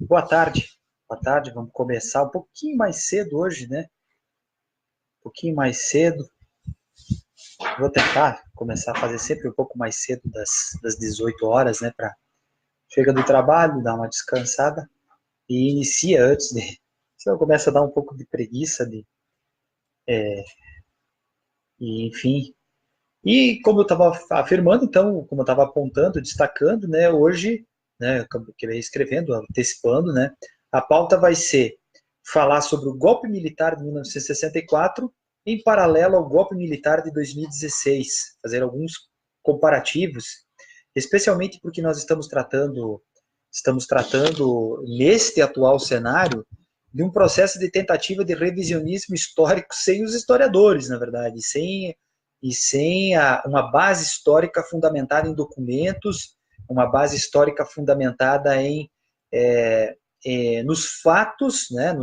Boa tarde. Boa tarde, vamos começar um pouquinho mais cedo hoje, né? Um pouquinho mais cedo. Vou tentar começar a fazer sempre um pouco mais cedo das 18 horas, né? Chega do trabalho, dá uma descansada e inicia antes de... Senão começa a dar um pouco de preguiça, enfim. E como eu estava afirmando, então, como eu estava apontando, destacando, né? Hoje, né? Eu acabei escrevendo, antecipando, né? A pauta vai ser falar sobre o golpe militar de 1964 em paralelo ao golpe militar de 2016, fazer alguns comparativos, especialmente porque nós estamos tratando neste atual cenário de um processo de tentativa de revisionismo histórico sem os historiadores, na verdade, sem uma base histórica fundamentada em documentos, uma base histórica fundamentada nos fatos, né,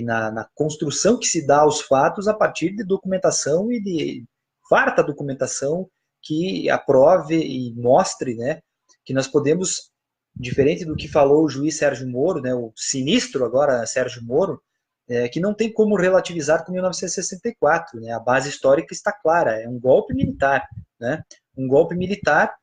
na construção que se dá aos fatos a partir de documentação e de farta documentação que aprove e mostre, né, que nós podemos, diferente do que falou o juiz Sérgio Moro, né, o sinistro agora Sérgio Moro, que não tem como relativizar com 1964, né? A base histórica está clara, é um golpe militar, né? Um golpe militar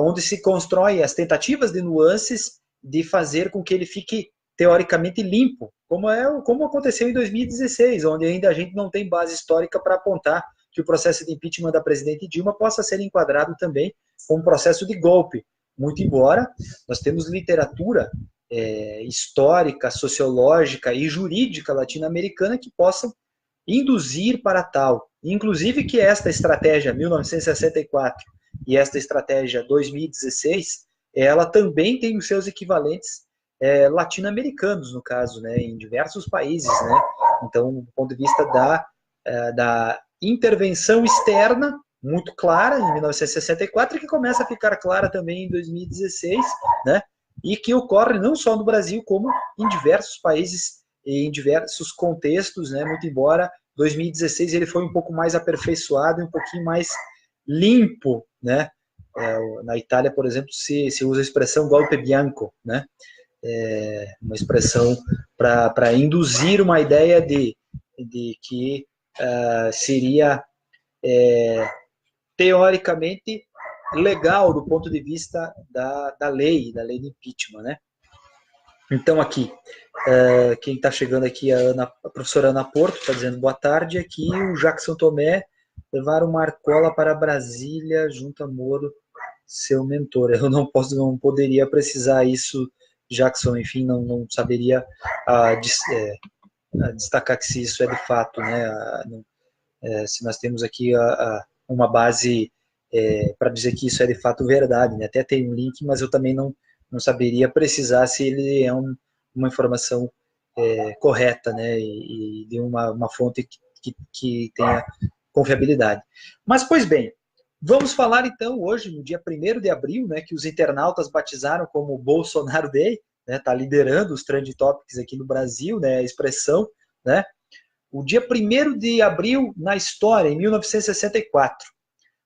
onde se constrói as tentativas de nuances de fazer com que ele fique teoricamente limpo, como aconteceu em 2016, onde ainda a gente não tem base histórica para apontar que o processo de impeachment da presidente Dilma possa ser enquadrado também como processo de golpe, muito embora nós temos literatura histórica, sociológica e jurídica latino-americana que possam induzir para tal. Inclusive que esta estratégia 1964 e esta estratégia 2016, ela também tem os seus equivalentes latino-americanos, no caso, né, em diversos países. Né? Então, do ponto de vista da intervenção externa, muito clara em 1964, que começa a ficar clara também em 2016, né? E que ocorre não só no Brasil, como em diversos países, em diversos contextos, né? Muito embora 2016 ele foi um pouco mais aperfeiçoado e um pouquinho mais limpo, né? Na Itália, por exemplo, se usa a expressão golpe bianco, né? Uma expressão para induzir uma ideia de que seria teoricamente legal do ponto de vista da lei de impeachment, né? Então aqui, quem está chegando aqui é a professora Ana Porto, está dizendo boa tarde, aqui o Jackson Tomé levaram Marcola para Brasília junto a Moro, seu mentor. Eu não poderia precisar isso, Jackson, enfim, não saberia destacar que se isso é de fato, né? Se nós temos aqui uma base para dizer que isso é de fato verdade, né? Até tem um link, mas eu também não saberia precisar se ele é uma informação correta, né? E de uma fonte que tenha confiabilidade. Mas, pois bem, vamos falar então hoje, no dia 1º de abril, né, que os internautas batizaram como Bolsonaro Day, né? Tá liderando os trend topics aqui no Brasil, né? A expressão, né? O dia 1º de abril na história, em 1964.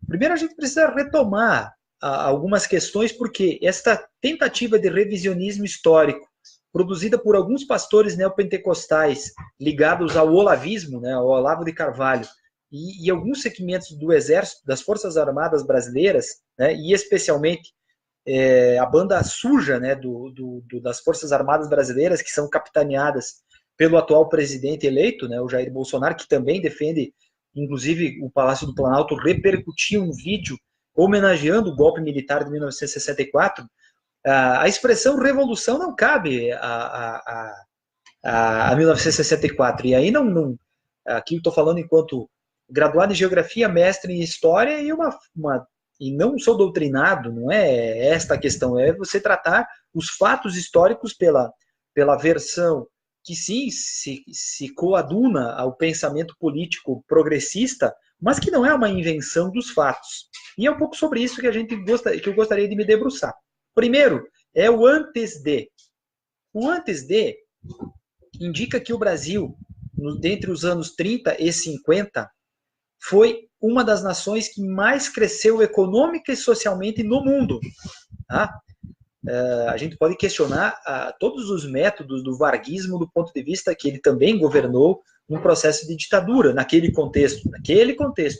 Primeiro a gente precisa retomar algumas questões, porque esta tentativa de revisionismo histórico, produzida por alguns pastores neopentecostais ligados ao olavismo, né, ao Olavo de Carvalho, e alguns segmentos do Exército, das Forças Armadas Brasileiras, né, e especialmente a banda suja, né, das Forças Armadas Brasileiras, que são capitaneadas pelo atual presidente eleito, né, o Jair Bolsonaro, que também defende, inclusive o Palácio do Planalto repercutiu um vídeo homenageando o golpe militar de 1964, a expressão revolução não cabe a 1964. E aí aqui eu estou falando enquanto graduado em geografia, mestre em história e não sou doutrinado, não é esta a questão, é você tratar os fatos históricos pela versão que sim se coaduna ao pensamento político progressista, mas que não é uma invenção dos fatos. E é um pouco sobre isso que eu gostaria de me debruçar. Primeiro, é o antes de. O antes de indica que o Brasil, dentre os anos 30 e 50, foi uma das nações que mais cresceu econômica e socialmente no mundo. Tá? a gente pode questionar todos os métodos do varguismo do ponto de vista que ele também governou num processo de ditadura, naquele contexto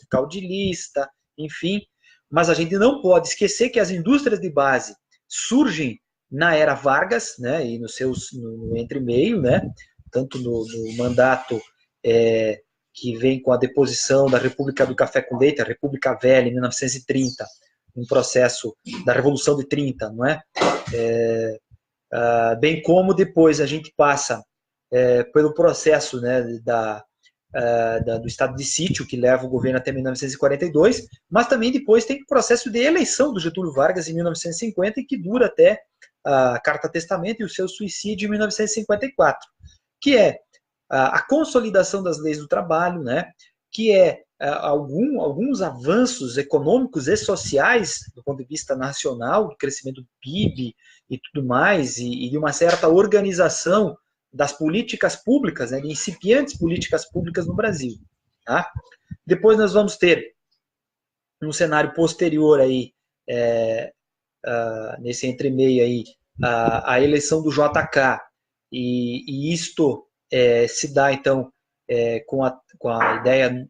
caudilhista, enfim. Mas a gente não pode esquecer que as indústrias de base surgem na era Vargas, né, e no entre-meio, né, tanto no mandato que vem com a deposição da República do Café com Leite, a República Velha, em 1930, um processo da Revolução de 30, não é? Bem como depois a gente passa pelo processo, né, do estado de sítio, que leva o governo até 1942, mas também depois tem o processo de eleição do Getúlio Vargas em 1950, e que dura até a Carta Testamento e o seu suicídio em 1954, que é a consolidação das leis do trabalho, né, que é alguns avanços econômicos e sociais do ponto de vista nacional, do crescimento do PIB e tudo mais, e de uma certa organização das políticas públicas, né, de incipientes políticas públicas no Brasil. Tá? Depois nós vamos ter, num cenário posterior aí, nesse entremeio aí, a eleição do JK, e isto se dá, então, com a ideia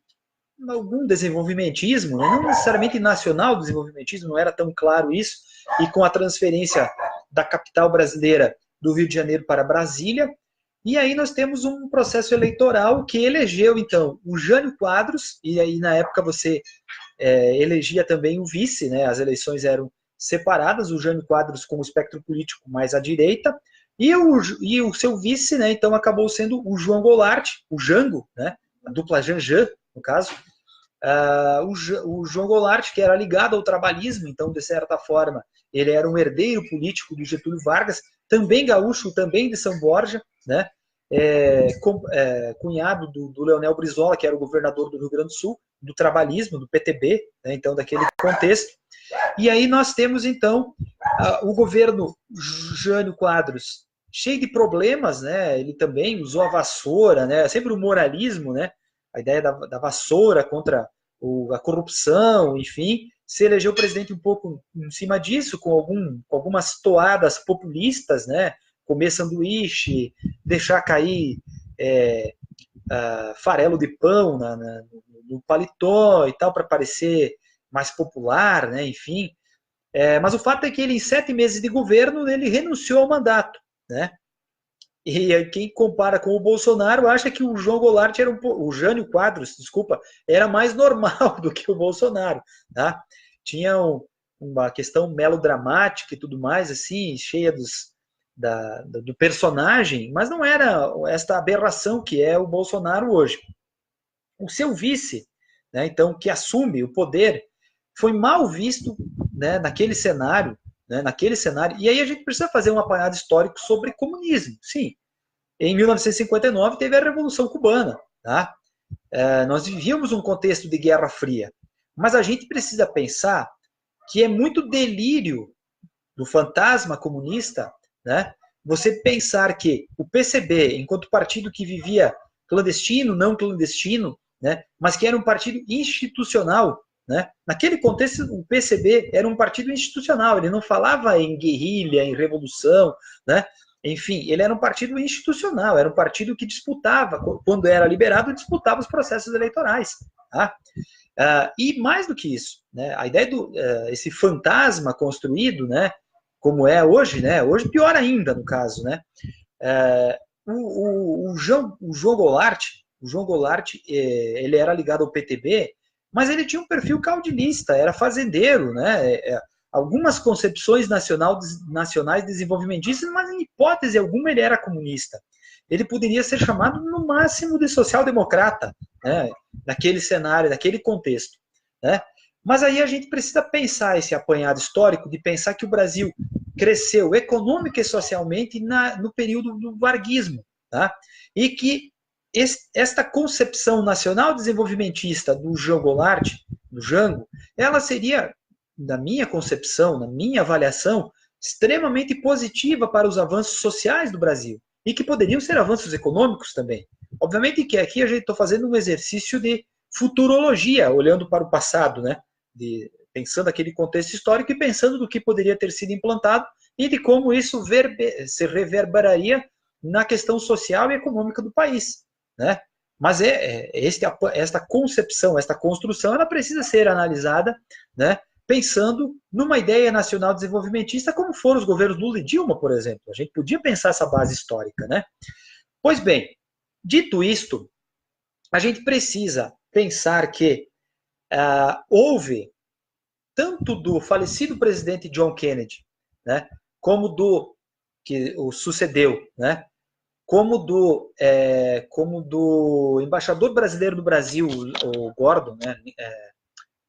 algum desenvolvimentismo, né? Não necessariamente nacional desenvolvimentismo, não era tão claro isso, e com a transferência da capital brasileira do Rio de Janeiro para Brasília. E aí nós temos um processo eleitoral que elegeu, então, o Jânio Quadros, e aí na época você elegia também o vice, né? As eleições eram separadas, o Jânio Quadros com o espectro político mais à direita, e o seu vice, né, então, acabou sendo o João Goulart, o Jango, né? A dupla Janjan, no caso, o João Goulart, que era ligado ao trabalhismo, então, de certa forma, ele era um herdeiro político do Getúlio Vargas, também gaúcho, também de São Borja, né? Cunhado do Leonel Brizola, que era o governador do Rio Grande do Sul, do trabalhismo, do PTB, né? Então, daquele contexto. E aí nós temos, então, o governo Jânio Quadros, cheio de problemas, né? Ele também usou a vassoura, né? Sempre o moralismo, né? A ideia da vassoura contra a corrupção, enfim, se elegeu presidente um pouco em cima disso, com algumas toadas populistas, né? Comer sanduíche, deixar cair farelo de pão no paletó e tal, para parecer mais popular, né? Enfim. Mas o fato é que ele, em 7 meses de governo, ele renunciou ao mandato, né? E quem compara com o Bolsonaro acha que o João Goulart o Jânio Quadros, desculpa, era mais normal do que o Bolsonaro, tá? Tinha uma questão melodramática e tudo mais, assim, cheia do personagem, mas não era esta aberração que é o Bolsonaro hoje. O seu vice, né, então, que assume o poder, foi mal visto, né, naquele cenário, e aí a gente precisa fazer um apanhado histórico sobre comunismo. Sim, em 1959 teve a Revolução Cubana, tá? Nós vivíamos um contexto de Guerra Fria, mas a gente precisa pensar que é muito delírio do fantasma comunista, né? Você pensar que o PCB, enquanto partido que vivia clandestino, não clandestino, né, mas que era um partido institucional, né? Naquele contexto, o PCB era um partido institucional, ele não falava em guerrilha, em revolução, né? Enfim, ele era um partido institucional, era um partido que disputava, quando era liberado, disputava os processos eleitorais. Tá? E mais do que isso, né? A ideia esse fantasma construído, né, como é hoje, né? Hoje pior ainda, no caso, né? O João Goulart, ele era ligado ao PTB, mas ele tinha um perfil caudilista, era fazendeiro, né? Algumas concepções nacionais desenvolvimentistas, mas em hipótese alguma ele era comunista. Ele poderia ser chamado no máximo de social-democrata, né? Naquele cenário, naquele contexto, né? Mas aí a gente precisa pensar esse apanhado histórico, de pensar que o Brasil cresceu econômica e socialmente no período do varguismo, tá? E que esta concepção nacional desenvolvimentista do João Goulart, do Jango, ela seria, na minha concepção, na minha avaliação, extremamente positiva para os avanços sociais do Brasil, e que poderiam ser avanços econômicos também. Obviamente que aqui a gente está fazendo um exercício de futurologia, olhando para o passado, né? Pensando aquele contexto histórico e pensando do que poderia ter sido implantado, e de como isso se reverberaria na questão social e econômica do país, né? Mas esta concepção, esta construção, ela precisa ser analisada, né, pensando numa ideia nacional desenvolvimentista, como foram os governos Lula e Dilma, por exemplo. A gente podia pensar essa base histórica, né? Pois bem, dito isto, a gente precisa pensar que houve, tanto do falecido presidente John Kennedy, né, como do que o sucedeu, né, como do embaixador brasileiro do Brasil, o Gordon, né,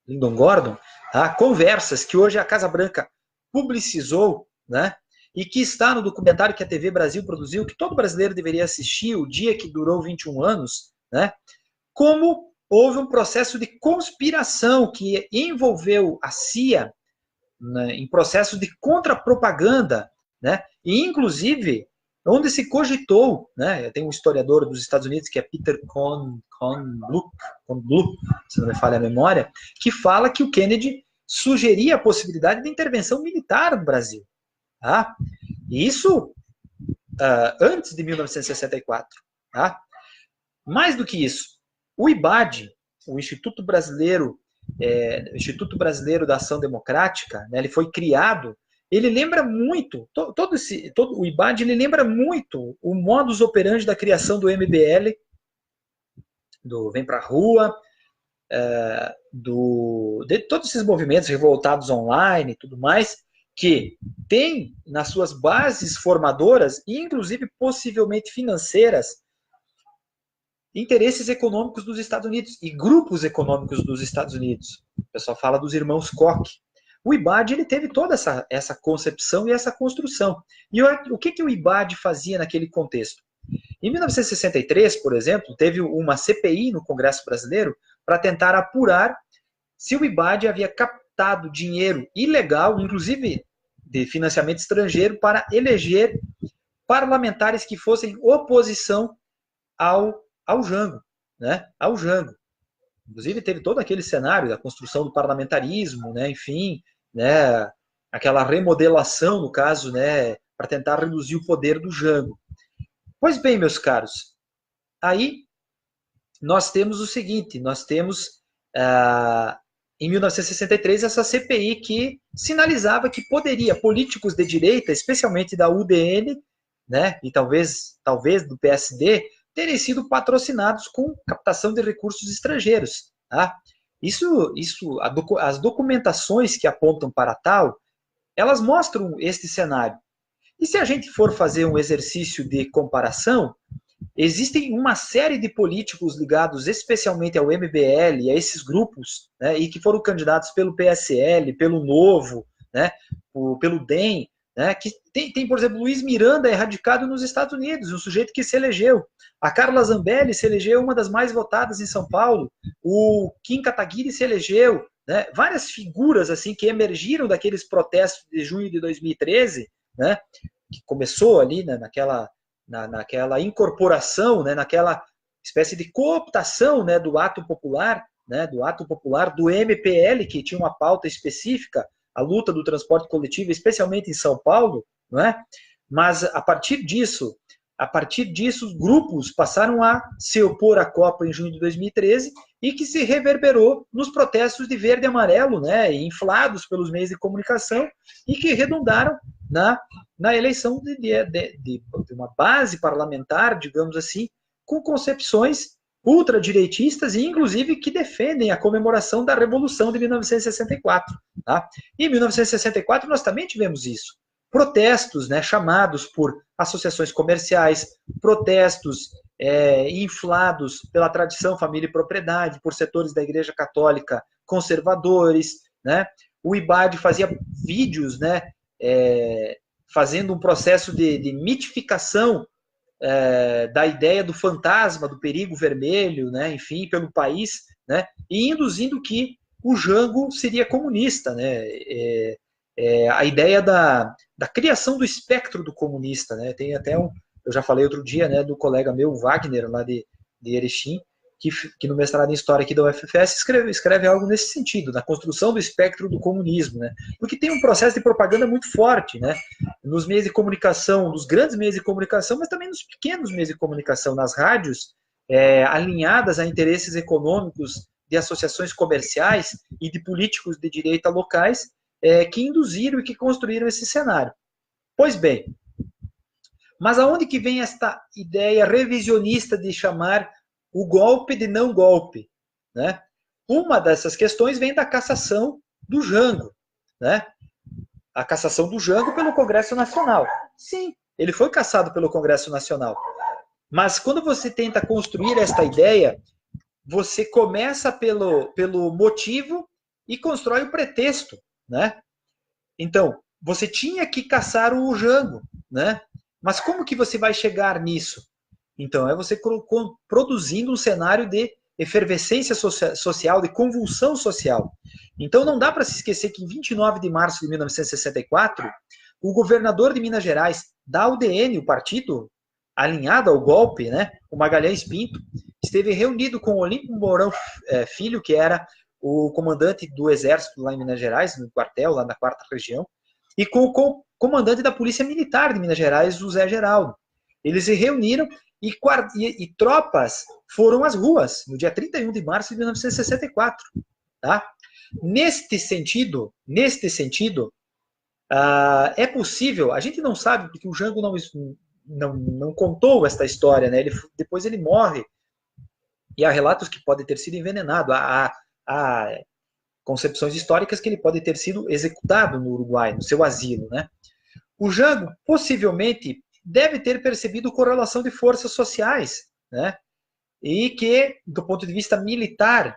Lyndon Gordon, tá, conversas que hoje a Casa Branca publicizou, né, e que está no documentário que a TV Brasil produziu, que todo brasileiro deveria assistir, O Dia que Durou 21 Anos, né, como houve um processo de conspiração que envolveu a CIA, né, em processo de contrapropaganda, né, e inclusive onde se cogitou, né, tem um historiador dos Estados Unidos que é Peter Conluk, se não me falha a memória, que fala que o Kennedy sugeria a possibilidade de intervenção militar no Brasil. Tá? Isso antes de 1964. Tá? Mais do que isso, o IBAD, o Instituto Brasileiro da Ação Democrática, né, ele foi criado, ele lembra muito, todo o IBAD, ele lembra muito o modus operandi da criação do MBL, do Vem Pra Rua, de todos esses movimentos revoltados online e tudo mais, que tem nas suas bases formadoras, e inclusive possivelmente financeiras, interesses econômicos dos Estados Unidos e grupos econômicos dos Estados Unidos. O pessoal fala dos irmãos Koch. O IBAD ele teve toda essa concepção e essa construção. E o que o IBAD fazia naquele contexto? Em 1963, por exemplo, teve uma CPI no Congresso Brasileiro para tentar apurar se o IBAD havia captado dinheiro ilegal, inclusive de financiamento estrangeiro, para eleger parlamentares que fossem oposição ao Jango, né? Ao Jango. Inclusive teve todo aquele cenário da construção do parlamentarismo, né? Enfim, né? Aquela remodelação, no caso, né? Para tentar reduzir o poder do Jango. Pois bem, meus caros, aí nós temos o seguinte, nós temos em 1963 essa CPI que sinalizava que poderia políticos de direita, especialmente da UDN, né? E talvez do PSD, terem sido patrocinados com captação de recursos estrangeiros. Tá? As documentações que apontam para tal, elas mostram este cenário. E se a gente for fazer um exercício de comparação, existem uma série de políticos ligados especialmente ao MBL, a esses grupos, né, e que foram candidatos pelo PSL, pelo Novo, né, pelo DEM, né, que tem, por exemplo, Luiz Miranda radicado nos Estados Unidos, um sujeito que se elegeu. A Carla Zambelli se elegeu uma das mais votadas em São Paulo. O Kim Kataguiri se elegeu. Né, várias figuras assim que emergiram daqueles protestos de junho de 2013, né, que começou ali, né, naquela incorporação, né, naquela espécie de cooptação, né, do ato popular, do MPL, que tinha uma pauta específica, a luta do transporte coletivo, especialmente em São Paulo, não é? Mas a partir disso, os grupos passaram a se opor à Copa em junho de 2013 e que se reverberou nos protestos de verde e amarelo, né, inflados pelos meios de comunicação e que redundaram na eleição de uma base parlamentar, digamos assim, com concepções ultradireitistas e, inclusive, que defendem a comemoração da Revolução de 1964. Tá? E em 1964 nós também tivemos isso. Protestos, né, chamados por associações comerciais, protestos inflados pela tradição família e propriedade, por setores da Igreja Católica conservadores. Né? O IBAD fazia vídeos, né, fazendo um processo de mitificação da ideia do fantasma, do perigo vermelho, né, enfim, pelo país, né, e induzindo que o Jango seria comunista, né, a ideia da criação do espectro do comunista, né, tem até eu já falei outro dia, né, do colega meu, Wagner, lá de Erechim, que no mestrado em História aqui da UFFS escreve algo nesse sentido, na construção do espectro do comunismo, né? Porque tem um processo de propaganda muito forte, né? Nos meios de comunicação, nos grandes meios de comunicação, mas também nos pequenos meios de comunicação, nas rádios, alinhadas a interesses econômicos de associações comerciais e de políticos de direita locais, que induziram e que construíram esse cenário. Pois bem, mas aonde que vem esta ideia revisionista de chamar o golpe de não golpe, né? Uma dessas questões vem da cassação do Jango, né? A cassação do Jango pelo Congresso Nacional. Sim, ele foi cassado pelo Congresso Nacional. Mas quando você tenta construir esta ideia, você começa pelo motivo e constrói o pretexto, né? Então, você tinha que caçar o Jango, né? Mas como que você vai chegar nisso? Então, é você produzindo um cenário de efervescência social, de convulsão social. Então, não dá para se esquecer que em 29 de março de 1964, o governador de Minas Gerais, da UDN, o partido alinhado ao golpe, né, o Magalhães Pinto, esteve reunido com o Olímpio Mourão Filho, que era o comandante do Exército lá em Minas Gerais, no quartel, lá na 4ª Região, e com o comandante da Polícia Militar de Minas Gerais, José Geraldo. Eles se reuniram e tropas foram às ruas no dia 31 de março de 1964. Tá? Neste sentido, é possível, a gente não sabe, porque o Jango não contou esta história, né? Depois ele morre, e há relatos que pode ter sido envenenado, há concepções históricas que ele pode ter sido executado no Uruguai, no seu asilo, né? O Jango, possivelmente, deve ter percebido correlação de forças sociais, né? E que, do ponto de vista militar,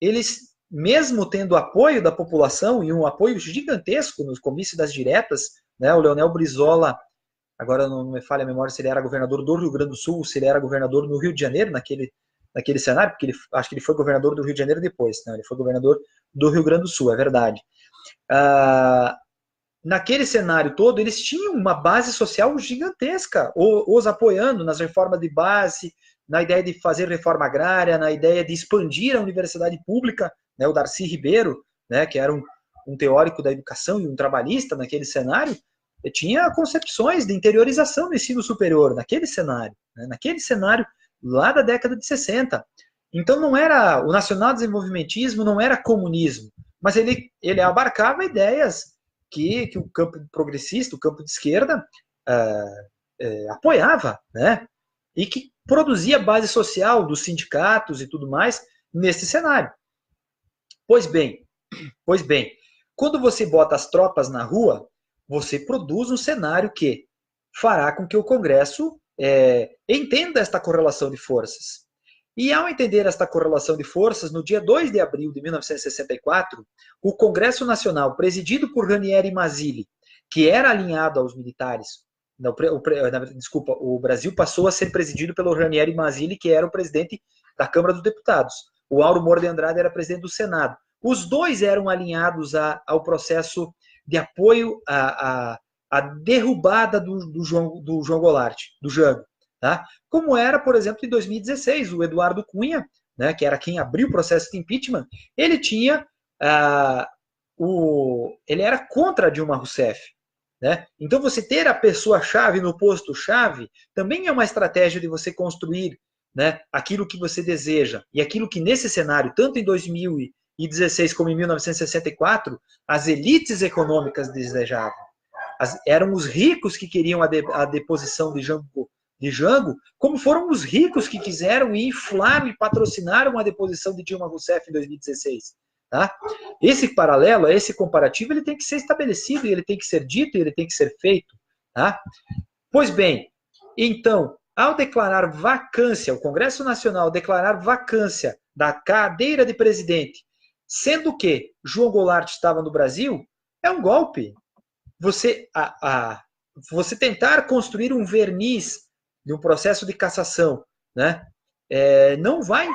eles, mesmo tendo apoio da população, e um apoio gigantesco nos comícios das diretas, né? O Leonel Brizola, agora não me falha a memória se ele era governador do Rio Grande do Sul, se ele era governador no Rio de Janeiro, naquele cenário, porque acho que ele foi governador do Rio de Janeiro depois, né? Ele foi governador do Rio Grande do Sul, é verdade. Naquele cenário todo, eles tinham uma base social gigantesca, os apoiando nas reformas de base, na ideia de fazer reforma agrária, na ideia de expandir a universidade pública, né? O Darcy Ribeiro, né, que era um teórico da educação e um trabalhista naquele cenário, tinha concepções de interiorização do ensino superior naquele cenário, né? Naquele cenário lá da década de 60. Então não era o nacional-desenvolvimentismo, não era comunismo, mas ele abarcava ideias que o campo progressista, o campo de esquerda, apoiava, né? E que produzia base social dos sindicatos e tudo mais nesse cenário. Pois bem, quando você bota as tropas na rua, você produz um cenário que fará com que o Congresso entenda esta correlação de forças. E ao entender esta correlação de forças, no dia 2 de abril de 1964, o Congresso Nacional, presidido por Ranieri Mazzilli, que era alinhado aos militares, o Brasil passou a ser presidido pelo Ranieri Mazzilli, que era o presidente da Câmara dos Deputados. O Auro Moura de Andrade era presidente do Senado. Os dois eram alinhados ao processo de apoio à derrubada do João Goulart, do Jango. Tá? Como era, por exemplo, em 2016, o Eduardo Cunha, né, que era quem abriu o processo de impeachment, ele era contra Dilma Rousseff. Né? Então, você ter a pessoa-chave no posto-chave também é uma estratégia de você construir, né, aquilo que você deseja. E aquilo que, nesse cenário, tanto em 2016 como em 1964, as elites econômicas desejavam. Eram os ricos que queriam a deposição de Jango, como foram os ricos que quiseram e inflaram e patrocinaram a deposição de Dilma Rousseff em 2016. Tá? Esse paralelo, esse comparativo, ele tem que ser estabelecido, ele tem que ser dito, ele tem que ser feito. Tá? Pois bem, então, ao declarar vacância, o Congresso Nacional declarar vacância da cadeira de presidente, sendo que João Goulart estava no Brasil, é um golpe. Você tentar construir um verniz de um processo de cassação, né? Não vai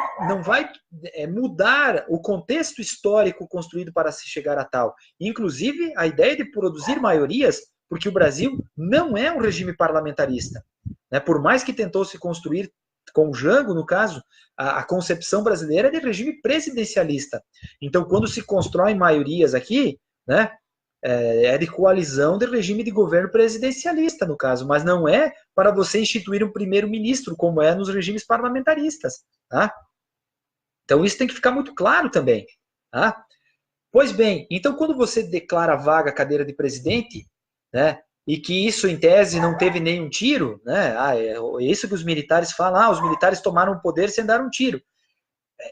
mudar o contexto histórico construído para se chegar a tal. Inclusive, a ideia de produzir maiorias, porque o Brasil não é um regime parlamentarista. Né? Por mais que tentou se construir com o Jango, no caso, a concepção brasileira é de regime presidencialista. Então, quando se constrói maiorias aqui, né, é de coalizão de regime de governo presidencialista, no caso, mas não é para você instituir um primeiro-ministro, como é nos regimes parlamentaristas. Tá? Então, isso tem que ficar muito claro também. Tá? Pois bem, então quando você declara vaga a cadeira de presidente, né, e que isso, em tese, não teve nenhum tiro, né, é isso que os militares falam, os militares tomaram o poder sem dar um tiro.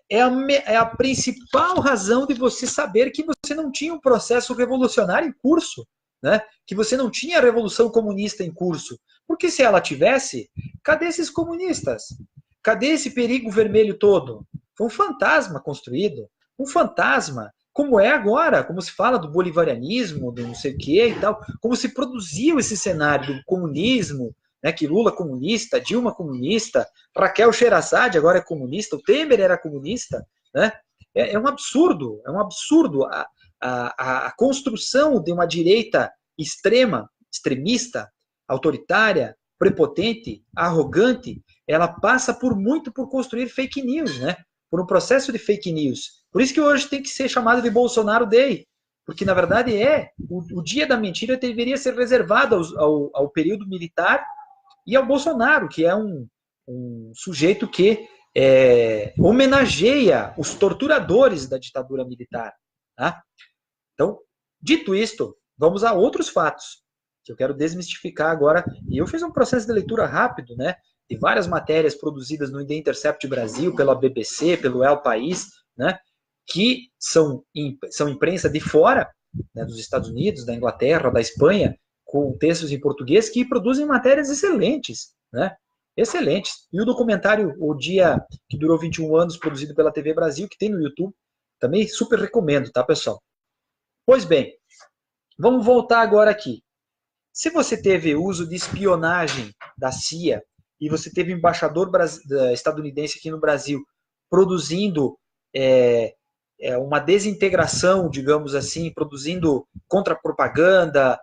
É a principal razão de você saber que você não tinha um processo revolucionário em curso, né? Que você não tinha a Revolução Comunista em curso. Porque se ela tivesse, cadê esses comunistas? Cadê esse perigo vermelho todo? Foi um fantasma construído, um fantasma, como é agora, como se fala do bolivarianismo, do não sei o que e tal, como se produziu esse cenário do comunismo, né, que Lula comunista, Dilma comunista, Raquel Sherazade agora é comunista, o Temer era comunista, né? É um absurdo a construção de uma direita extrema, extremista, autoritária, prepotente, arrogante, ela passa muito por construir fake news, né? Por um processo de fake news. Por isso que hoje tem que ser chamado de Bolsonaro Day, porque na verdade o dia da mentira deveria ser reservado ao período militar e ao Bolsonaro, que é um sujeito que homenageia os torturadores da ditadura militar. Tá? Então, dito isto, vamos a outros fatos, que eu quero desmistificar agora. E eu fiz um processo de leitura rápido, né, de várias matérias produzidas no The Intercept Brasil, pela BBC, pelo El País, né, que são imprensa de fora, né, dos Estados Unidos, da Inglaterra, da Espanha, com textos em português que produzem matérias excelentes, né? Excelentes. E o documentário O Dia que Durou 21 Anos, produzido pela TV Brasil, que tem no YouTube, também super recomendo, tá, pessoal? Pois bem, vamos voltar agora aqui. Se você teve uso de espionagem da CIA e você teve embaixador estadunidense aqui no Brasil produzindo uma desintegração, digamos assim, produzindo contra-propaganda,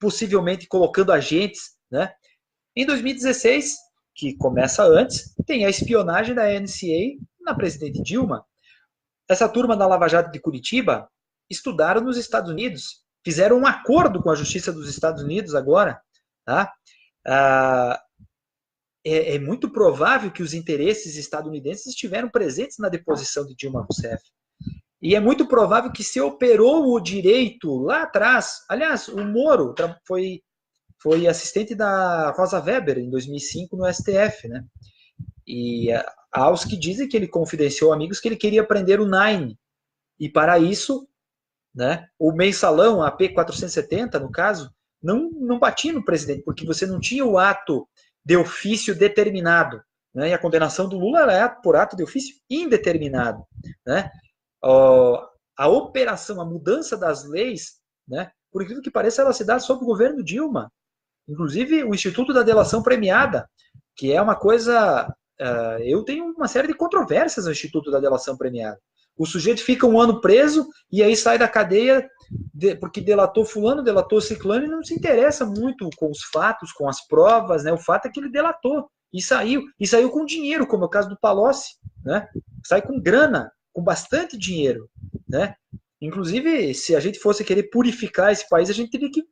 possivelmente colocando agentes, né? Em 2016, que começa antes, tem a espionagem da NSA na presidente Dilma. Essa turma da Lava Jato de Curitiba estudaram nos Estados Unidos, fizeram um acordo com a Justiça dos Estados Unidos agora. Tá? É muito provável que os interesses estadunidenses estiveram presentes na deposição de Dilma Rousseff. E é muito provável que se operou o direito lá atrás. Aliás, o Moro foi assistente da Rosa Weber em 2005 no STF, né? E há os que dizem que ele confidenciou amigos que ele queria prender o Nine. E para isso, né, o mensalão, a P470, no caso, não batia no presidente, porque você não tinha o ato de ofício determinado. Né? E a condenação do Lula era por ato de ofício indeterminado. Né? A operação, a mudança das leis, né, por incrível que pareça, ela se dá sob o governo Dilma. Inclusive, o Instituto da Delação Premiada, que é uma coisa... eu tenho uma série de controvérsias no Instituto da Delação Premiada. O sujeito fica um ano preso e aí sai da cadeia porque delatou fulano, delatou ciclano e não se interessa muito com os fatos, com as provas, né? O fato é que ele delatou e saiu com dinheiro, como é o caso do Palocci, né? Sai com grana, com bastante dinheiro, né? Inclusive, se a gente fosse querer purificar esse país, a gente teria que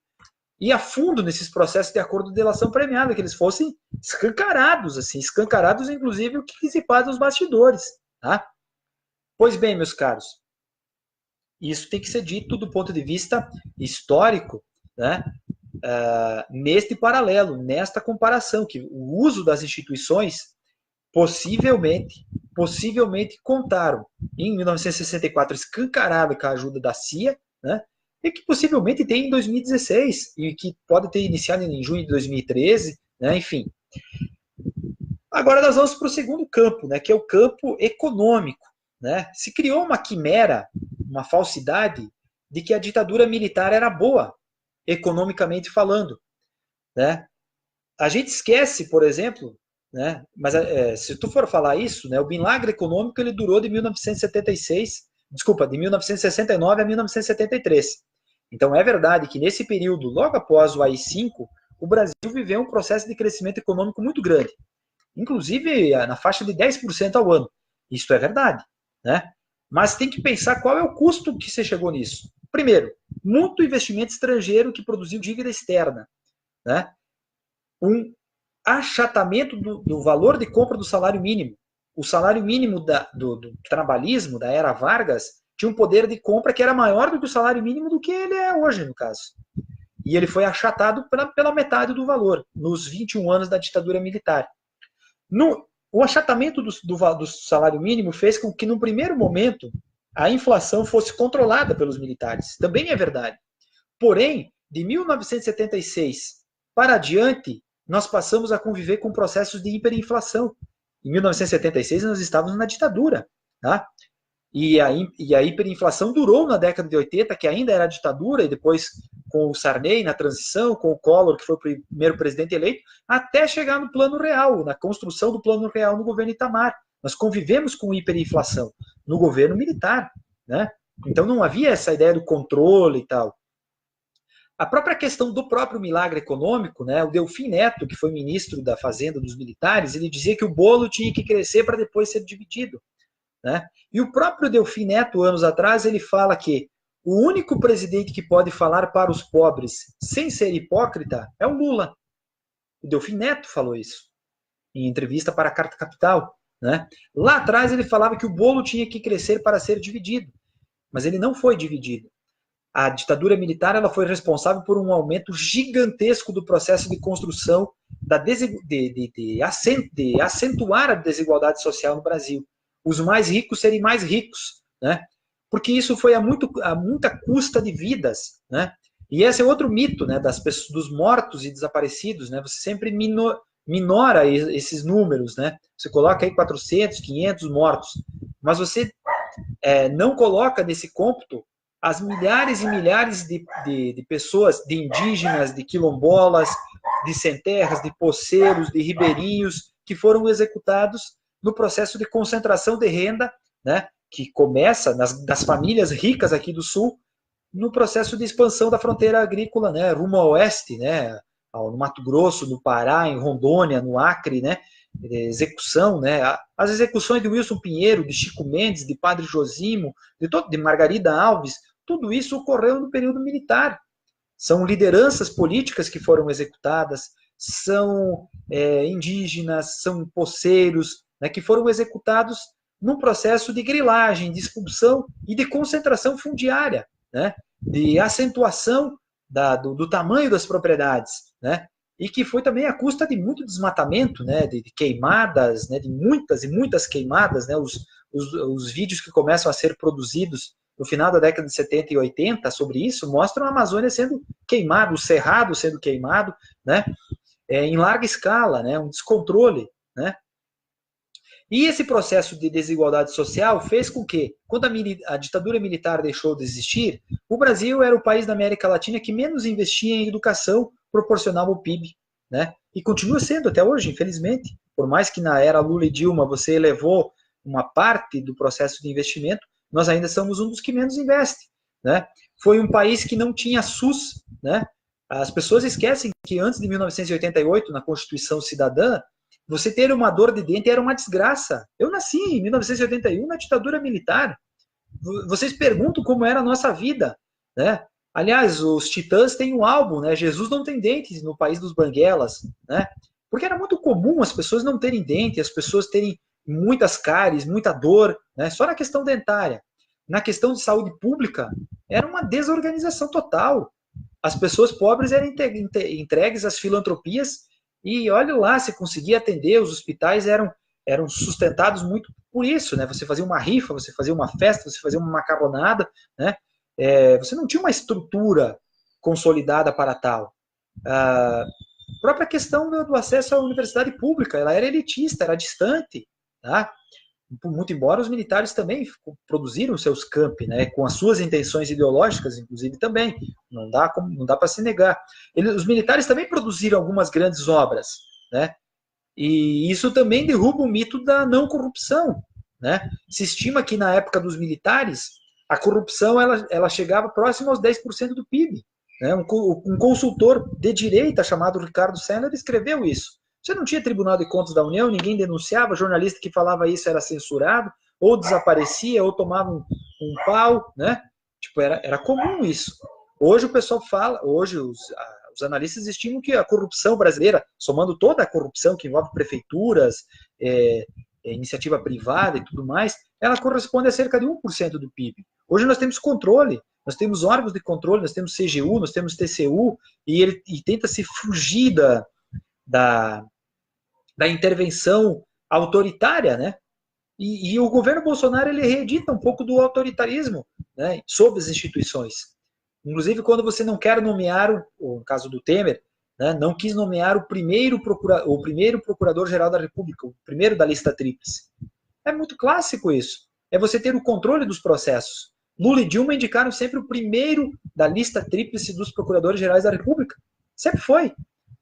ir a fundo nesses processos de acordo de delação premiada, que eles fossem escancarados, assim, escancarados, inclusive, o que se faz nos bastidores, tá? Pois bem, meus caros, isso tem que ser dito do ponto de vista histórico, né? Neste paralelo, nesta comparação, que o uso das instituições possivelmente contaram em 1964 escancarado com a ajuda da CIA, né? E que possivelmente tem em 2016 e que pode ter iniciado em junho de 2013, né? Enfim. Agora nós vamos para o segundo campo, né? Que é o campo econômico. Né? Se criou uma quimera, uma falsidade de que a ditadura militar era boa, economicamente falando. Né? A gente esquece, por exemplo, né? Mas se tu for falar isso, né? O milagre econômico ele durou de 1969 a 1973. Então é verdade que nesse período, logo após o AI-5, o Brasil viveu um processo de crescimento econômico muito grande. inclusive na faixa de 10% ao ano. Isso é verdade, né? Mas tem que pensar qual é o custo que você chegou nisso. Primeiro, muito investimento estrangeiro que produziu dívida externa, né? Um achatamento do valor de compra do salário mínimo. O salário mínimo do trabalhismo, da era Vargas, tinha um poder de compra que era maior do que o salário mínimo do que ele é hoje, no caso. E ele foi achatado pela metade do valor, nos 21 anos da ditadura militar. O achatamento do salário mínimo fez com que, no primeiro momento, a inflação fosse controlada pelos militares. Também é verdade. Porém, de 1976 para adiante, nós passamos a conviver com processos de hiperinflação. Em 1976, nós estávamos na ditadura. Tá? E a hiperinflação durou na década de 80, que ainda era a ditadura, e depois com o Sarney na transição, com o Collor, que foi o primeiro presidente eleito, até chegar no plano real, na construção do plano real no governo Itamar. Nós convivemos com hiperinflação no governo militar. Né? Então não havia essa ideia do controle e tal. A própria questão do próprio milagre econômico, né, o Delfim Neto, que foi ministro da Fazenda dos militares, ele dizia que o bolo tinha que crescer para depois ser dividido. Né? E o próprio Delfim Neto, anos atrás, ele fala que o único presidente que pode falar para os pobres sem ser hipócrita é o Lula. O Delfim Neto falou isso em entrevista para a Carta Capital. Né? Lá atrás ele falava que o bolo tinha que crescer para ser dividido, mas ele não foi dividido. A ditadura militar ela foi responsável por um aumento gigantesco do processo de construção de acentuar a desigualdade social no Brasil. Os mais ricos serem mais ricos, né? Porque isso foi a muita custa de vidas, né? E esse é outro mito, né? Dos mortos e desaparecidos, né? Você sempre minora esses números, né? Você coloca aí 400, 500 mortos, mas você não coloca nesse cômputo as milhares e milhares de pessoas, de indígenas, de quilombolas, de sem-terras, de poceiros, de ribeirinhos, que foram executados no processo de concentração de renda, né, que começa das famílias ricas aqui do Sul, no processo de expansão da fronteira agrícola, né, rumo ao oeste, né, no Mato Grosso, no Pará, em Rondônia, no Acre, né, execução, né, as execuções de Wilson Pinheiro, de Chico Mendes, de Padre Josimo, de Margarida Alves, tudo isso ocorreu no período militar. São lideranças políticas que foram executadas, são indígenas, são poceiros, né, que foram executados num processo de grilagem, de expulsão e de concentração fundiária, né, de acentuação do tamanho das propriedades, né, e que foi também à custa de muito desmatamento, né, de queimadas, né, de muitas e muitas queimadas, né, os vídeos que começam a ser produzidos no final da década de 70 e 80 sobre isso mostram a Amazônia sendo queimada, o Cerrado sendo queimado, né, em larga escala, né, um descontrole, né. E esse processo de desigualdade social fez com que, quando a ditadura militar deixou de existir, o Brasil era o país da América Latina que menos investia em educação proporcional ao PIB, né? E continua sendo até hoje, infelizmente. Por mais que na era Lula e Dilma você elevou uma parte do processo de investimento, nós ainda somos um dos que menos investe, né? Foi um país que não tinha SUS, né? As pessoas esquecem que antes de 1988, na Constituição Cidadã, você ter uma dor de dente era uma desgraça. Eu nasci em 1981 na ditadura militar. Vocês perguntam como era a nossa vida, né? Aliás, os Titãs têm um álbum, né? Jesus não tem dentes no país dos Banguelas, né? Porque era muito comum as pessoas não terem dente, as pessoas terem muitas cáries, muita dor, né? Só na questão dentária. Na questão de saúde pública, era uma desorganização total. As pessoas pobres eram entregues às filantropias e olha lá, se conseguia atender, os hospitais eram sustentados muito por isso, né? Você fazia uma rifa, você fazia uma festa, você fazia uma macarronada, né? Você não tinha uma estrutura consolidada para tal. A própria questão do acesso à universidade pública, ela era elitista, era distante, tá? Muito embora os militares também produziram seus campi, né, com as suas intenções ideológicas, inclusive também, não dá para se negar. Os militares também produziram algumas grandes obras, né, e isso também derruba o mito da não corrupção, né. Se estima que na época dos militares a corrupção ela chegava próximo aos 10% do PIB. Né, um consultor de direita chamado Ricardo Senna escreveu isso. Você não tinha Tribunal de Contas da União, ninguém denunciava, jornalista que falava isso era censurado, ou desaparecia, ou tomava um pau, né? Tipo, era comum isso. Hoje o pessoal fala, hoje os analistas estimam que a corrupção brasileira, somando toda a corrupção que envolve prefeituras, iniciativa privada e tudo mais, ela corresponde a cerca de 1% do PIB. Hoje nós temos controle, nós temos órgãos de controle, nós temos CGU, nós temos TCU, e tenta se fugir da intervenção autoritária, né? E o governo Bolsonaro ele reedita um pouco do autoritarismo, né, sobre as instituições. Inclusive, quando você não quer nomear, no caso do Temer, né, não quis nomear o primeiro procurador-geral da República, o primeiro da lista tríplice. É muito clássico isso. É você ter o controle dos processos. Lula e Dilma indicaram sempre o primeiro da lista tríplice dos procuradores-gerais da República. Sempre foi.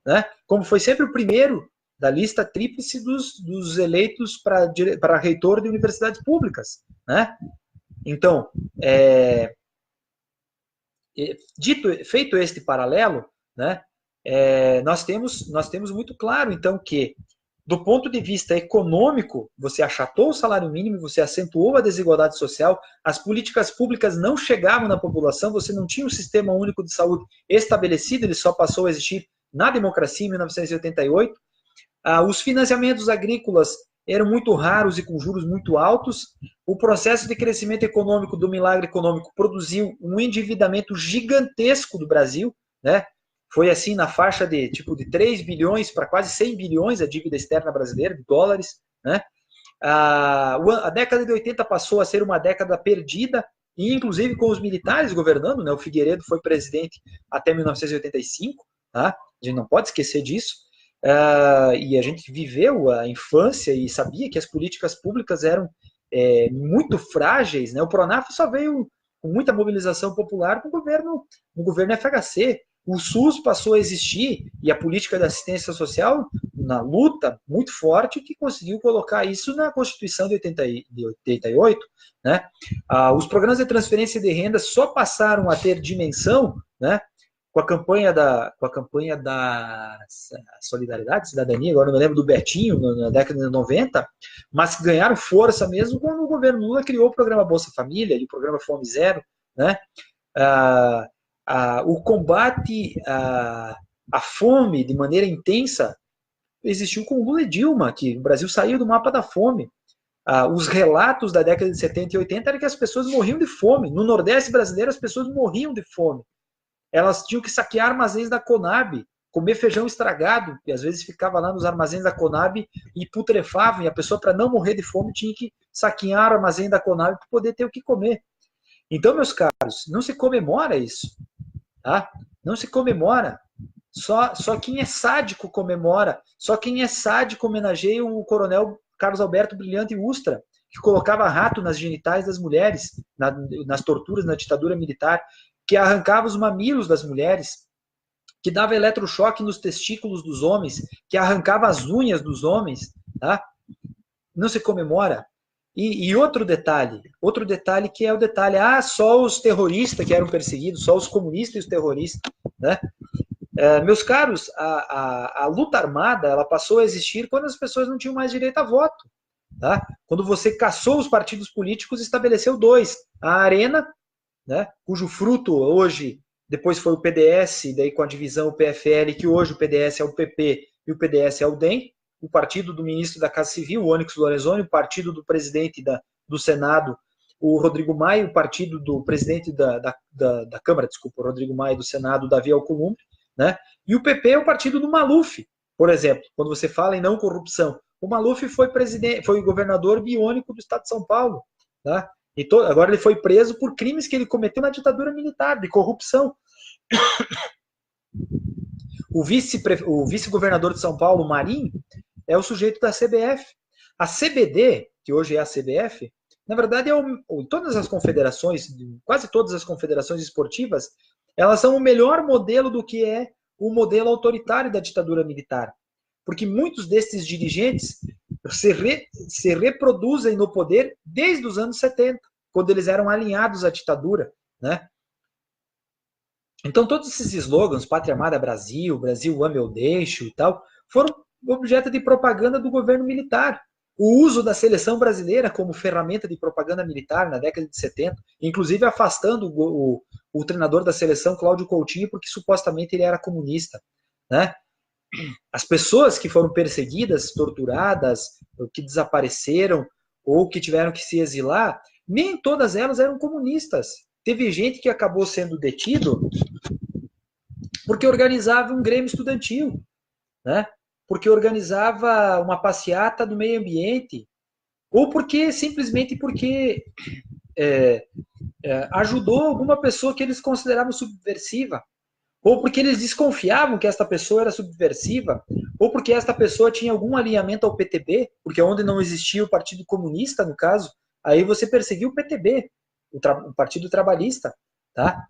Né? Como foi sempre o primeiro da lista tríplice dos eleitos para reitor de universidades públicas. Né? Então, feito este paralelo, né, nós temos muito claro, então, que, do ponto de vista econômico, você achatou o salário mínimo, você acentuou a desigualdade social, as políticas públicas não chegavam na população, você não tinha um sistema único de saúde estabelecido, ele só passou a existir na democracia em 1988. Os financiamentos agrícolas eram muito raros e com juros muito altos. O processo de crescimento econômico do milagre econômico produziu um endividamento gigantesco do Brasil, né? Foi assim na faixa de 3 bilhões para quase 100 bilhões a dívida externa brasileira, de dólares, né? A década de 80 passou a ser uma década perdida, e inclusive com os militares governando, né? O Figueiredo foi presidente até 1985, tá? A gente não pode esquecer disso. E a gente viveu a infância e sabia que as políticas públicas eram muito frágeis, né? O Pronaf só veio com muita mobilização popular no governo FHC. O SUS passou a existir e a política de assistência social na luta muito forte que conseguiu colocar isso na Constituição de 88. Né? Os programas de transferência de renda só passaram a ter dimensão, né, com a campanha da Solidariedade, Cidadania, agora não me lembro do Betinho, na década de 90, mas que ganharam força mesmo quando o governo Lula criou o programa Bolsa Família e o programa Fome Zero, né? O combate à fome de maneira intensa existiu com Lula e Dilma, que o Brasil saiu do mapa da fome. Os relatos da década de 70 e 80 eram que as pessoas morriam de fome. No Nordeste brasileiro, as pessoas morriam de fome. Elas tinham que saquear armazéns da Conab, comer feijão estragado, que às vezes ficava lá nos armazéns da Conab e putrefavam, e a pessoa, para não morrer de fome, tinha que saquear o armazém da Conab para poder ter o que comer. Então, meus caros, não se comemora isso. Tá? Não se comemora. Só quem é sádico comemora. Só quem é sádico homenageia o coronel Carlos Alberto Brilhante Ustra, que colocava rato nas genitais das mulheres, nas torturas, na ditadura militar, que arrancava os mamilos das mulheres, que dava eletrochoque nos testículos dos homens, que arrancava as unhas dos homens. Tá? Não se comemora. E outro detalhe que é o detalhe, só os terroristas que eram perseguidos, só os comunistas e os terroristas, né? Meus caros, a luta armada, ela passou a existir quando as pessoas não tinham mais direito a voto, tá? Quando você caçou os partidos políticos, estabeleceu dois, a Arena, né, cujo fruto hoje, depois foi o PDS, daí com a divisão o PFL, que hoje o PDS é o PP e o PDS é o DEM, o partido do ministro da Casa Civil, o Onyx Lorenzoni, o partido do presidente do Senado, o Rodrigo Maia, o partido do presidente da Câmara, desculpa, o Rodrigo Maia, do Senado, Davi Alcolumbre, né? E o PP é o partido do Maluf, por exemplo, quando você fala em não corrupção. O Maluf foi governador biônico do estado de São Paulo, tá? Agora ele foi preso por crimes que ele cometeu na ditadura militar, de corrupção. O vice-governador de São Paulo, Marinho, é o sujeito da CBF. A CBD, que hoje é a CBF, na verdade, todas as confederações, quase todas as confederações esportivas, elas são o melhor modelo do que é o modelo autoritário da ditadura militar. Porque muitos desses dirigentes se reproduzem no poder desde os anos 70, quando eles eram alinhados à ditadura, né? Então, todos esses slogans, Pátria Amada Brasil, Brasil ame ou deixo e tal, foram objeto de propaganda do governo militar. O uso da seleção brasileira como ferramenta de propaganda militar na década de 70, inclusive afastando o treinador da seleção, Cláudio Coutinho, porque supostamente ele era comunista, né? As pessoas que foram perseguidas, torturadas, que desapareceram ou que tiveram que se exilar, nem todas elas eram comunistas. Teve gente que acabou sendo detido porque organizava um grêmio estudantil, né? Porque organizava uma passeata do meio ambiente, ou porque simplesmente porque ajudou alguma pessoa que eles consideravam subversiva, ou porque eles desconfiavam que esta pessoa era subversiva, ou porque esta pessoa tinha algum alinhamento ao PTB, porque onde não existia o Partido Comunista, no caso, aí você perseguiu o PTB, o Partido Trabalhista, tá?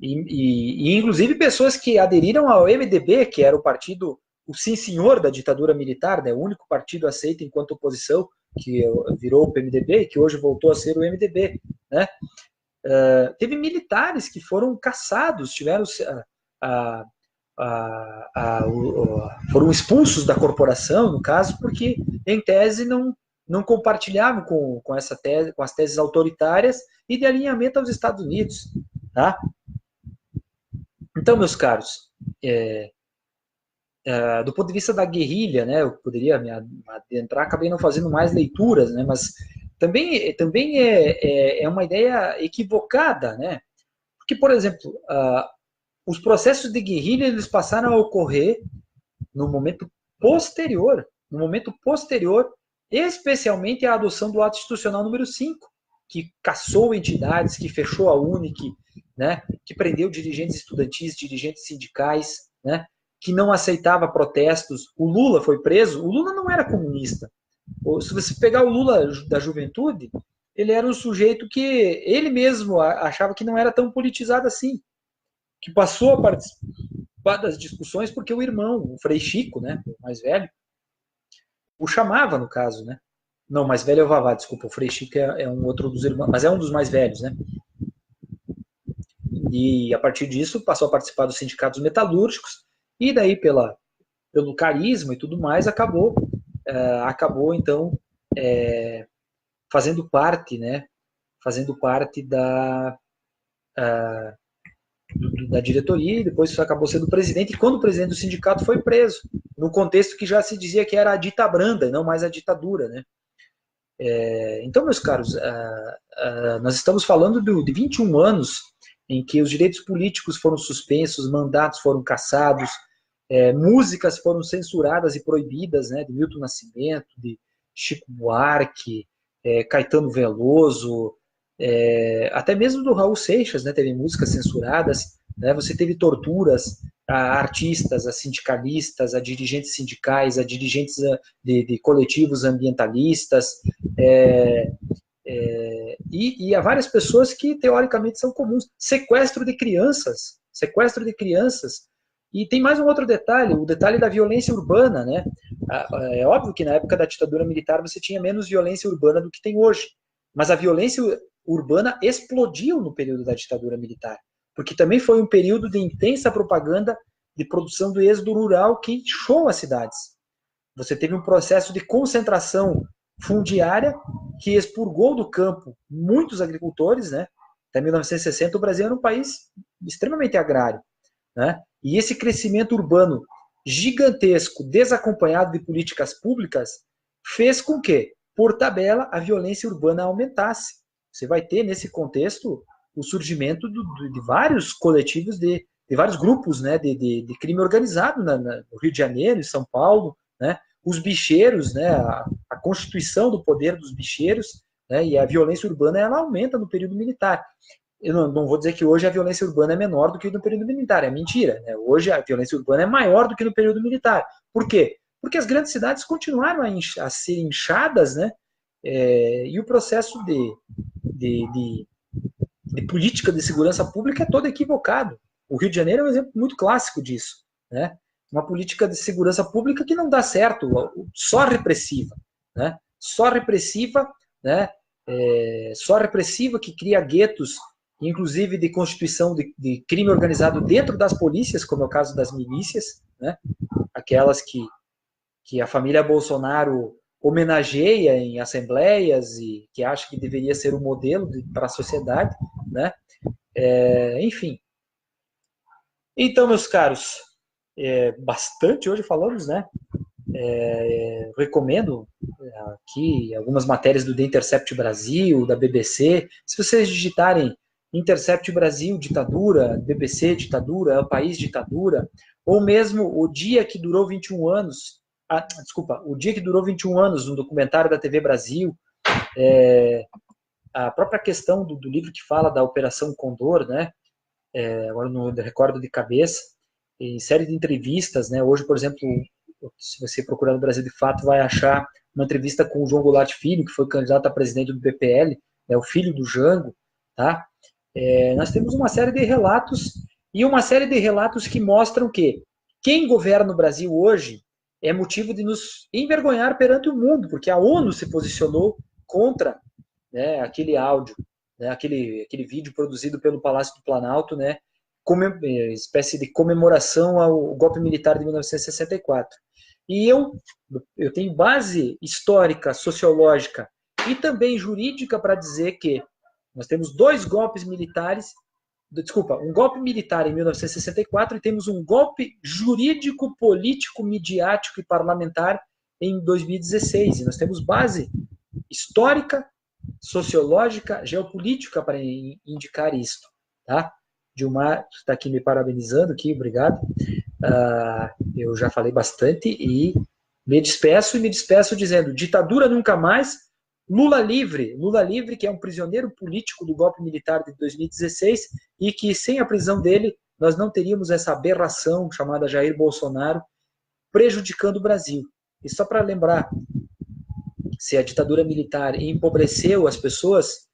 E inclusive pessoas que aderiram ao MDB, que era o partido, o sim senhor da ditadura militar, né, o único partido aceito enquanto oposição, que virou o PMDB e que hoje voltou a ser o MDB, né? Teve militares que foram caçados, tiveram foram expulsos da corporação, no caso, porque em tese não compartilhavam com essa tese, com as teses autoritárias e de alinhamento aos Estados Unidos, tá? Então, meus caros, do ponto de vista da guerrilha, né, eu poderia me adentrar, acabei não fazendo mais leituras, né, mas também é uma ideia equivocada, né? Porque, por exemplo, os processos de guerrilha eles passaram a ocorrer no momento posterior, especialmente à adoção do Ato Institucional número 5, que caçou entidades, que fechou a UNIC, né, que prendeu dirigentes estudantis, dirigentes sindicais, né, que não aceitava protestos. O Lula foi preso. O Lula não era comunista. Se você pegar o Lula da juventude, ele era um sujeito que ele mesmo achava que não era tão politizado assim, que passou a participar das discussões porque o irmão, o Frei Chico, né, o mais velho, o chamava, no caso, né? Não, o mais velho é o Vavá, desculpa, o Frei Chico é um outro dos irmãos, mas é um dos mais velhos, né? E a partir disso passou a participar dos sindicatos metalúrgicos e daí pelo carisma e tudo mais acabou então fazendo parte, né? Fazendo parte da diretoria e depois acabou sendo presidente. E quando o presidente do sindicato foi preso, num contexto que já se dizia que era a dita branda, não mais a ditadura, né? Então, meus caros, nós estamos falando de 21 anos em que os direitos políticos foram suspensos, mandatos foram cassados, músicas foram censuradas e proibidas, né, de Milton Nascimento, de Chico Buarque, Caetano Veloso, até mesmo do Raul Seixas, né, teve músicas censuradas, né, você teve torturas a artistas, a sindicalistas, a dirigentes sindicais, a dirigentes de coletivos ambientalistas, e a várias pessoas que teoricamente são comuns. Sequestro de crianças, e tem mais um outro detalhe, o detalhe da violência urbana, né? É óbvio que na época da ditadura militar você tinha menos violência urbana do que tem hoje, mas a violência urbana explodiu no período da ditadura militar, porque também foi um período de intensa propaganda de produção do êxodo rural que inchou as cidades. Você teve um processo de concentração fundiária que expurgou do campo muitos agricultores, né? Até 1960 o Brasil era um país extremamente agrário, né? E esse crescimento urbano gigantesco, desacompanhado de políticas públicas, fez com que, por tabela, a violência urbana aumentasse. Você vai ter, nesse contexto, o surgimento de vários coletivos, de vários grupos, né, de crime organizado no Rio de Janeiro, em São Paulo, né, os bicheiros, né, a constituição do poder dos bicheiros, né, e a violência urbana ela aumenta no período militar. Eu não vou dizer que hoje a violência urbana é menor do que no período militar, é mentira, né? Hoje a violência urbana é maior do que no período militar. Por quê? Porque as grandes cidades continuaram a ser inchadas, né? E o processo de política de segurança pública é todo equivocado. O Rio de Janeiro é um exemplo muito clássico disso, né? Uma política de segurança pública que não dá certo, só repressiva, né? Só repressiva, né? Só repressiva, que cria guetos, inclusive de constituição de crime organizado dentro das polícias, como é o caso das milícias, né? Aquelas que que a família Bolsonaro homenageia em assembleias e que acha que deveria ser um modelo para a sociedade, né? Enfim. Então, meus caros, bastante hoje falamos, né? Recomendo aqui algumas matérias do The Intercept Brasil, da BBC. Se vocês digitarem Intercept Brasil, ditadura, BBC, ditadura, o país, ditadura, ou mesmo o dia que durou 21 anos, o dia que durou 21 anos, no documentário da TV Brasil, a própria questão do livro que fala da Operação Condor, né? Agora não recordo de cabeça, em série de entrevistas, né? Hoje, por exemplo, se você procurar no Brasil de Fato, vai achar uma entrevista com o João Goulart Filho, que foi candidato a presidente do PPL, o filho do Jango, tá? Nós temos uma série de relatos, e uma série de relatos que mostram que quem governa no Brasil hoje é motivo de nos envergonhar perante o mundo, porque a ONU se posicionou contra, né, aquele áudio, né, aquele vídeo produzido pelo Palácio do Planalto, né, espécie de comemoração ao golpe militar de 1964. E eu tenho base histórica, sociológica e também jurídica para dizer que nós temos dois golpes militares, um golpe militar em 1964 e temos um golpe jurídico, político, midiático e parlamentar em 2016. E nós temos base histórica, sociológica, geopolítica para indicar isto, tá? Dilmar está aqui me parabenizando, aqui, obrigado. Eu já falei bastante e me despeço dizendo: ditadura nunca mais, Lula livre, que é um prisioneiro político do golpe militar de 2016 e que sem a prisão dele nós não teríamos essa aberração chamada Jair Bolsonaro prejudicando o Brasil. E só para lembrar, se a ditadura militar empobreceu as pessoas,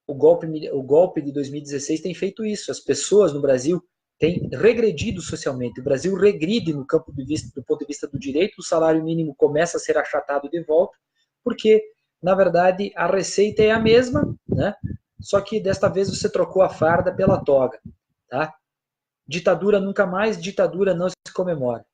o golpe de 2016 tem feito isso. As pessoas no Brasil têm regredido socialmente. O Brasil regride do ponto de vista do direito, o salário mínimo começa a ser achatado de volta, porque, na verdade, a receita é a mesma, né? Só que desta vez você trocou a farda pela toga. Tá? Ditadura nunca mais, ditadura não se comemora.